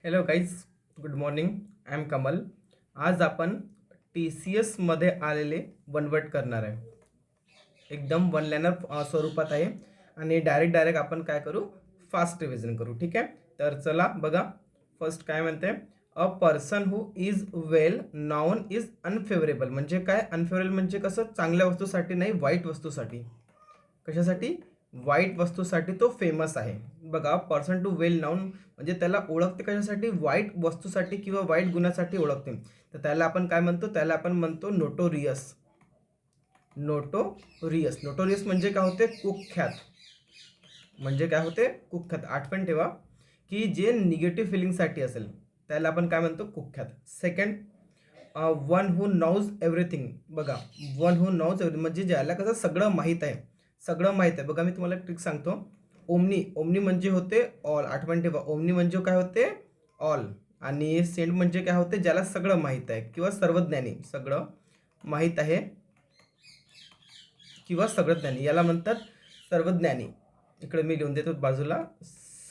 Hello guys, good morning. I am Kamal. आज आपण TCS मध्ये आलेले वनवर्ड करणार आहे. एकदम वन लाइनर स्वरूपात आहे आणि डायरेक्ट आपण काय करू, फास्ट रिव्हिजन करू. ठीक आहे, तर चला बघा. फर्स्ट काय म्हणते, a person who is well non is unfavourable. म्हणजे काय अनफेवरेबल, म्हणजे कसं, चांगल्या वस्तूसाठी नाही, वाईट वस्तूसाठी. कशासाठी? वाईट वस्तूसाठी तो फेमस आहे. बघा, पर्सन टू वेल नाउन म्हणजे त्याला ओळखते कशासाठी, वाईट वस्तूसाठी किंवा वाईट गुणासाठी ओळखते. तर त्याला आपण काय म्हणतो, त्याला आपण म्हणतो नोटोरियस. नोटोरियस. नोटोरियस म्हणजे काय होते, कुख्यात. म्हणजे काय होते, कुख्यात. आठवण ठेवा की जे निगेटिव्ह फिलिंगसाठी असेल त्याला आपण काय म्हणतो, कुख्यात. Second, one who knows everything. बघा, वन हू नोज एव्हरीथिंग म्हणजे ज्याला कसं सगळं माहीत आहे. सगळं माहीत आहे. बघा, मी तुम्हाला ट्रिक सांगतो. ओमनी. ओमनी म्हणजे होते ऑल. आठवण ठेवा, ओमनी म्हणजे काय होते, ऑल. आणि सेंट म्हणजे काय होते, ज्याला सगळं माहीत आहे किंवा सर्वज्ञानी. सगळं माहीत आहे किंवा सगळं याला म्हणतात सर्वज्ञानी. इकडे मी लिहून देतो बाजूला,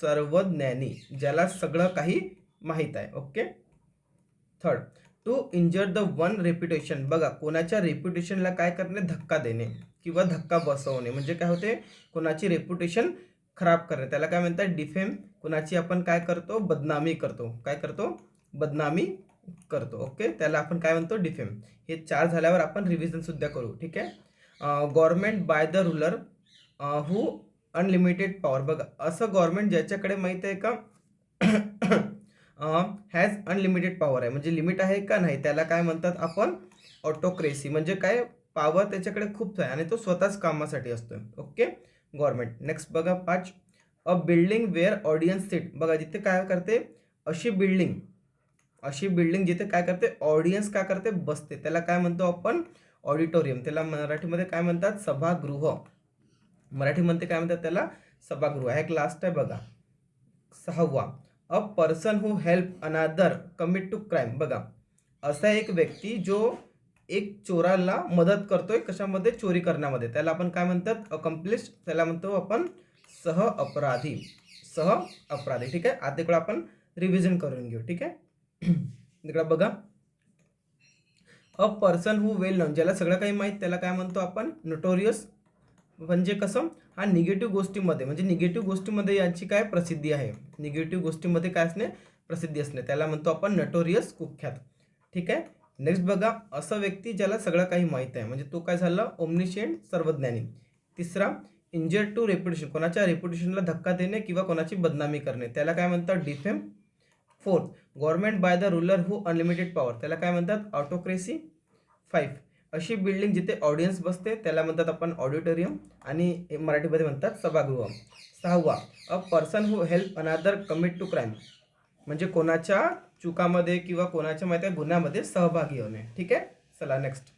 सर्वज्ञानी, ज्याला सगळं काही माहीत आहे. Okay. Third, to injure the one reputation. बघा, कोणाच्या रेप्युटेशनला काय करणे, धक्का देणे किंवा धक्का बसवणे. म्हणजे काय होते, कोणाची रेप्युटेशन खराब करणे, त्याला काय म्हणतात, डिफेम. कोणाची आपण काय करतो, बदनामी करतो. काय करतो, बदनामी करतो. ओके, त्याला आपण काय म्हणतो, डिफेम. हे 4 झाल्यावर आपण रिव्हिजन सुद्धा करू. ठीक आहे. Government by the ruler who unlimited power. बघा, असं गव्हर्नमेंट ज्याच्याकडे माहिती आहे का हॅज अनलिमिटेड पॉवर आहे, म्हणजे लिमिट आहे का नाही, त्याला काय म्हणतात आपण, ऑटोक्रेसी. म्हणजे काय, पॉवर त्याच्याकडे खूप आहे आणि तो स्वतःच कामासाठी असतोय. Okay, government. नेक्स्ट बघा, 5, अ बिल्डिंग वेअर ऑडियन्स सीट. बघा, जिथे काय करते, अशी बिल्डिंग. अशी बिल्डिंग जिथे काय करते, ऑडियन्स काय करते, बसते, त्याला काय म्हणतो आपण, ऑडिटोरियम. त्याला मराठीमध्ये काय म्हणतात, सभागृह. मराठीमध्ये काय म्हणतात त्याला, सभागृह. हा एक लास्ट आहे बघा, 6वा, अ पर्सन हू हेल्प अनादर कमिट टू क्राईम. बघा, असा एक व्यक्ती जो एक चोराला मदत करतोय, कशामध्ये, चोरी करण्यामध्ये, त्याला आपण काय म्हणतात, अकम्प्लिश. त्याला म्हणतो आपण सह अपराधी. सह अपराधी. ठीक आहे. आता इकडे आपण रिव्हिजन करून घेऊ. ठीक आहे. इकडे बघा, a person who well non, ज्याला सगळं काही माहीत, त्याला काय म्हणतो आपण, नोटोरियस. म्हणजे कसं, हा निगेटिव्ह गोष्टीमध्ये, म्हणजे निगेटिव्ह गोष्टीमध्ये याची काय प्रसिद्धी आहे, निगेटिव्ह गोष्टीमध्ये काय असणे, प्रसिद्धी असणे, त्याला म्हणतो आपण नोटोरियस, कुख्यात. ठीक आहे. नेक्स्ट बघा, असा व्यक्ती ज्याला सगळं काही माहीत आहे, म्हणजे तो काय झाला, ओमनिशियंट, सर्वज्ञानी. तिसरा, इंजर टू रेप्युटेशन, कोणाच्या रेप्युटेशनला धक्का देणे किंवा कोणाची बदनामी करणे, त्याला काय म्हणतात, defame. Fourth, government by the ruler who unlimited power, त्याला काय म्हणतात, ऑटोक्रेसी. 5, अशी बिल्डिंग जिथे ऑडियन्स बसते, त्याला म्हणतात आपण ऑडिटोरियम, आणि मराठीमध्ये म्हणतात सभागृह. 6वा, अ पर्सन हू हेल्प अनादर कमिट टू क्राईम, म्हणजे कोणाच्या चुकामध्ये किंवा कोणाच्या माहिती गुन्ह्यामध्ये सहभागी होणे. ठीक आहे. चला नेक्स्ट.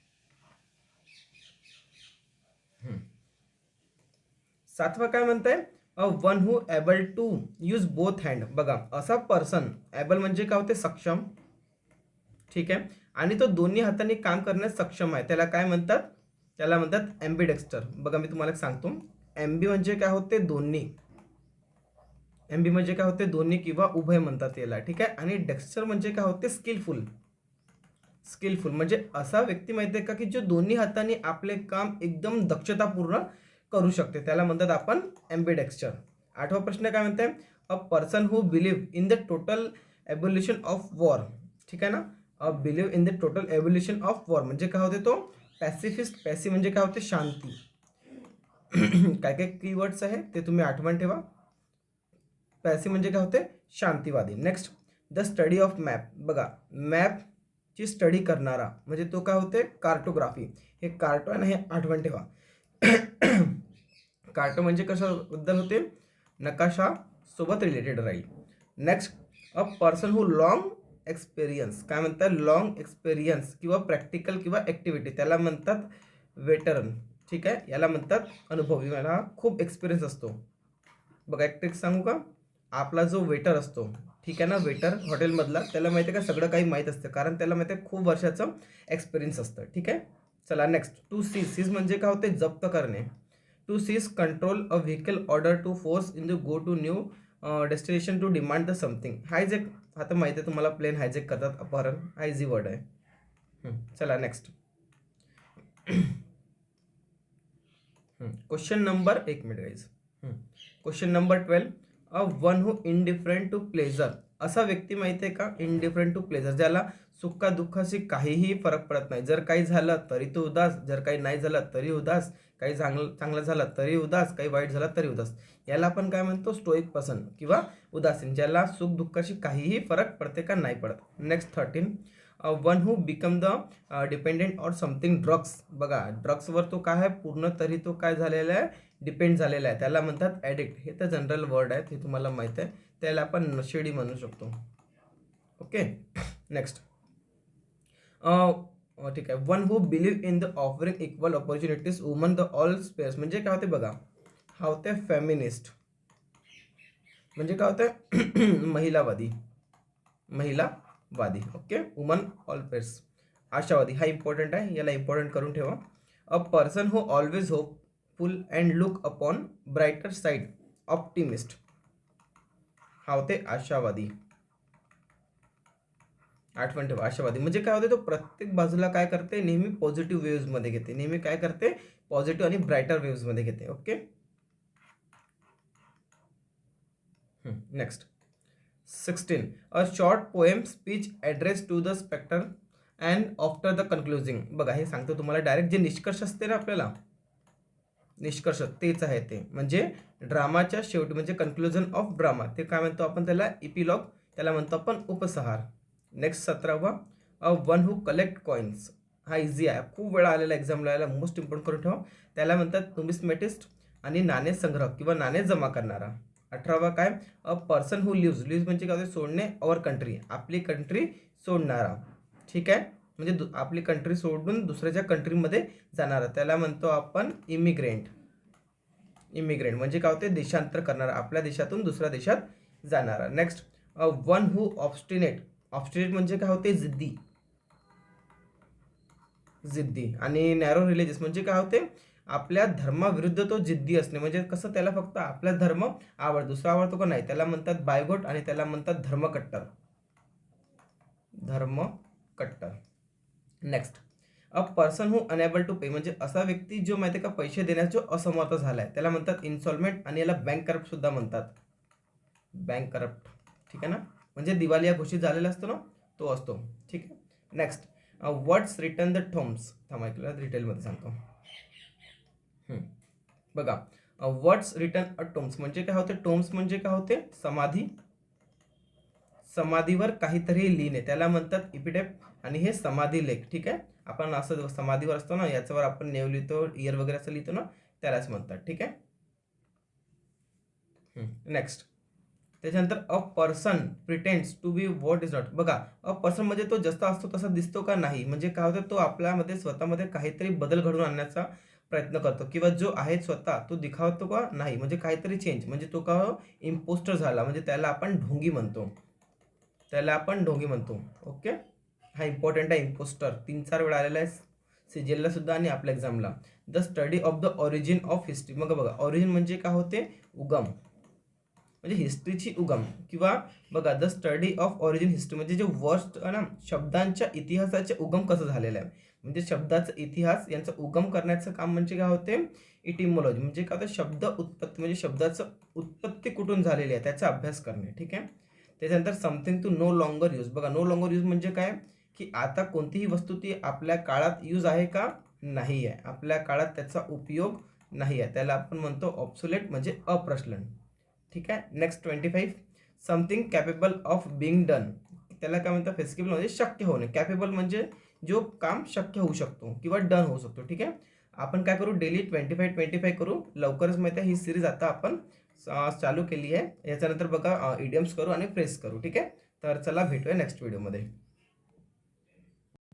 7वा काय म्हणताय, a one who able to use both hand. बघा, असा पर्सन, एबल म्हणजे काय होते, सक्षम. ठीक आहे. आणि तो दोन्ही हातांनी काम करण्यास सक्षम आहे, त्याला काय म्हणतात, त्याला म्हणतात ॲम्बिडेक्स्टर. बघा, मी तुम्हाला सांगतो, एम्बी म्हणजे काय होते, दोन्ही. एम्बी म्हणजे काय होते, दोन्ही किंवा उभय म्हणतात याला. ठीक आहे. आणि डेक्स्टर म्हणजे काय होते, स्किलफुल. स्किलफुल म्हणजे असा व्यक्ती माहिती आहे का, की जो दोन्ही हातांनी आपले काम एकदम दक्षतापूर्ण करू शकते, त्याला म्हणतात आपण ॲम्बिडेक्स्टर. 8वा प्रश्न काय म्हणते, a person who believe in the total evolution of war. ठीक आहे ना. Believe in the total evolution of war म्हणजे काय होते, तो पॅसिफिस्ट. पॅसिव म्हणजे काय होते, शांती. काय काय कीवर्ड्स आहे ते तुम्ही आठवण ठेवा. पॅसिव म्हणजे काय होते, शांतीवादी. Next, the study of map. बघा, मॅपची स्टडी करणारा म्हणजे तो काय होते, कार्टोग्राफी. हे कार्टो आहे, हे आठवण ठेवा. कार्टो म्हणजे कशाबद्दल होते, नकाशा सोबत रिलेटेड राहील. Next, a person who long experience. काय म्हणतात, लॉंग एक्सपिरियन्स किंवा प्रॅक्टिकल किंवा ॲक्टिव्हिटी, त्याला म्हणतात वेटरन. ठीक आहे. याला म्हणतात अनुभवी, याला खूप एक्सपिरियन्स असतो. बघा, एक ट्रिक सांगू का, आपला जो वेटर असतो, ठीक आहे ना, वेटर हॉटेलमधला, त्याला माहिती आहे का, सगळं काही माहीत असतं, कारण त्याला माहिती आहे खूप वर्षाचं एक्सपिरियन्स असतं. ठीक आहे. चला नेक्स्ट, टू सीज. सीज म्हणजे काय होते, जप्त करणे. To seize control a vehicle order to force in the go to new destination to demand the something. Hijack आता माहिती आहे तुम्हाला, प्लेन हायजेक करतात, अपहरण हा इझी वर्ड आहे. चला next question number 1 minute guys. Question number 12. A one who indifferent to pleasure. असा व्यक्ती माहिती आहे का, इनडिफरंट टू प्लेजर, ज्याला सुखा दुःखाशी काहीही फरक पडत नाही. जर काही झालं तरी तो उदास, जर काही नाही झालं तरी उदास, काही चांगलं झालं तरी उदास, काही वाईट झालं तरी उदास. याला आपण काय म्हणतो, स्टोइक पर्सन किंवा उदासीन, ज्याला सुख दुःखाशी काहीही फरक पडते का नाही पडत. Next 13. One who become the dependent or something. Drugs. बघा ड्रग्सवर तो काय आहे, पूर्ण तरी तो काय झालेला आहे, डिपेंड झालेला आहे. त्याला म्हणतात ॲडिक्ट. हे तर जनरल वर्ड आहेत, हे तुम्हाला माहीत आहे. त्याला आपण नशेडी म्हणू शकतो. Okay next. ठीक आहे. One who believe in the offering equal opportunities woman the all spares. म्हणजे काय होते बघा, हा होते फेमिनिस्ट. म्हणजे काय होते महिलावादी. ओके. Woman all spares. आशावादी हा इम्पॉर्टंट आहे, याला इम्पॉर्टंट करून ठेवा. A person who always hopeful and look upon brighter side. Optimist हा होते आशावादी. आठवण ठेवा, आशावादी म्हणजे काय होते, तो प्रत्येक बाजूला काय करते, नेहमी पॉझिटिव्ह वेव्हमध्ये घेते. नेहमी काय करते, पॉझिटिव्ह आणि ब्राईटर वेव्हमध्ये घेते. Okay next. 16. A short poem speech address to the spectre and after the concluding. बघा हे सांगतो तुम्हाला डायरेक्ट, जे निष्कर्ष असते ना आपल्याला, निष्कर्ष तेच आहे ते. म्हणजे ड्रामाच्या शेवटी, म्हणजे कन्क्लुजन ऑफ ड्रामा, ते काय म्हणतो आपण त्याला, इपिलॉग, त्याला म्हणतो आपण उपसंहार. नेक्स्ट 17. अ वन हू कलेक्ट कॉईन्स. हा इझी आहे, खूप वेळा आलेला एक्झामला, याला मोस्ट इम्पॉर्टंट करून ठेवा. त्याला म्हणतात नुमिस्मॅटिस्ट आणि नाणे संग्रह किंवा नाणे जमा करणारा. 18. काय, अ पर्सन हू लिव्ज म्हणजे काय, सोडणे, अवर कंट्री, आपली कंट्री सोडणारा. ठीक आहे, म्हणजे आपली कंट्री सोडून दुसऱ्याच्या कंट्रीमध्ये जाणारा, त्याला म्हणतो आपण इमिग्रेंट. म्हणजे काय होते, देशांतर करणारा, आपल्या देशातून दुसऱ्या देशात जाणारा. नेक्स्ट. वन हू ऑब्स्टिनेट म्हणजे काय होते, जिद्दी. आणि नॅरो रिलिजियस म्हणजे काय होते, आपल्या धर्माविरुद्ध तो जिद्दी असणे. म्हणजे कसं, त्याला फक्त आपला धर्म आवडतो, दुसरा आवडतो का नाही, त्याला म्हणतात बायगोट आणि त्याला म्हणतात धर्मकट्टर. Next. A person who unable to pay म्हणजे असा व्यक्ती जो माहिती का पैसे देण्याचा असमर्थ झालाय, त्याला म्हणतात इन्सॉल्वमेंट आणि याला बँक करप्ट सुद्धा म्हणतात. Bank corrupt. ठीक आहे ना, म्हणजे दिवालिया घोषित झालेला असतो ना, तो असतो. ठीक आहे. Next. What's return the Tombs. थांबा ऐकलं, डिटेलमध्ये सांगतो. बघा व्हॉट्स रिटर्न अ टोम्स म्हणजे काय होते, टोम्स म्हणजे काय होते, समाधी. समाधीवर काहीतरी लिहिणे, त्याला म्हणतात इपिटेप. आणि हे समाधी लेख. ठीक आहे, आपण असं समाधीवर असतो ना, याच्यावर आपण नेव लिहितो, इयर वगैरे असं लिहितो ना, त्यालाच म्हणतात. ठीक आहे. नेक्स्ट. त्याच्यानंतर a person pretends to be what is not. बघा अ पर्सन म्हणजे तो जसा असतो तसा दिसतो का नाही, म्हणजे काय होतं, तो आपल्यामध्ये स्वतःमध्ये काहीतरी बदल घडवून आणण्याचा प्रयत्न करतो, किंवा जो आहे स्वतः तो दिखावतो का नाही, म्हणजे काहीतरी चेंज, म्हणजे तो का इम्पोस्टर झाला, म्हणजे त्याला आपण ढोंगी म्हणतो. ओके, हा इम्पॉर्टंट आहे, इम्पोस्टर. 3-4 वेळा आलेला आहे सीजीएलला सुद्धा आणि आपल्या एक्झामला. The study of the origin of history. मग बघा ऑरिजिन म्हणजे काय होते, उगम, म्हणजे हिस्ट्रीची उगम. किंवा बघा the study of origin history म्हणजे जे वर्स्ट ना, शब्दांच्या इतिहासाचे उगम कसं झालेलं आहे, म्हणजे शब्दाचा इतिहास यांचा उगम करण्याचं काम म्हणजे काय होते, इटिमॉलॉजी. म्हणजे काय होतं, शब्द उत्पत्ती, म्हणजे शब्दाचं उत्पत्ती कुठून झालेली आहे त्याचा अभ्यास करणे. ठीक आहे. त्याच्यानंतर something to no longer use. बघा नो लॉंगर यूज म्हणजे काय, की आता कोणतीही वस्तू ती आपल्या काळात यूज आहे का नाही आहे, आपल्या काळात त्याचा उपयोग नाही आहे, त्याला आपण म्हणतो ऑब्सोलेट म्हणजे अप्रचलन. ठीक आहे. Next 25. Something capable of being done. त्याला काय म्हणतात, फेसिबल म्हणजे शक्य होणे, कॅपेबल म्हणजे जो काम शक्य होऊ शकतो किंवा डन होऊ शकतो. ठीक आहे. आपण काय करू, डेली 25 करू. लवकरच माहिती आहे ही सिरीज आता आपण चालू केली आहे. याच्यानंतर बघा इडियम्स करू आणि फ्रेज करू. ठीक आहे. तर चला भेटूया नेक्स्ट व्हिडिओमध्ये.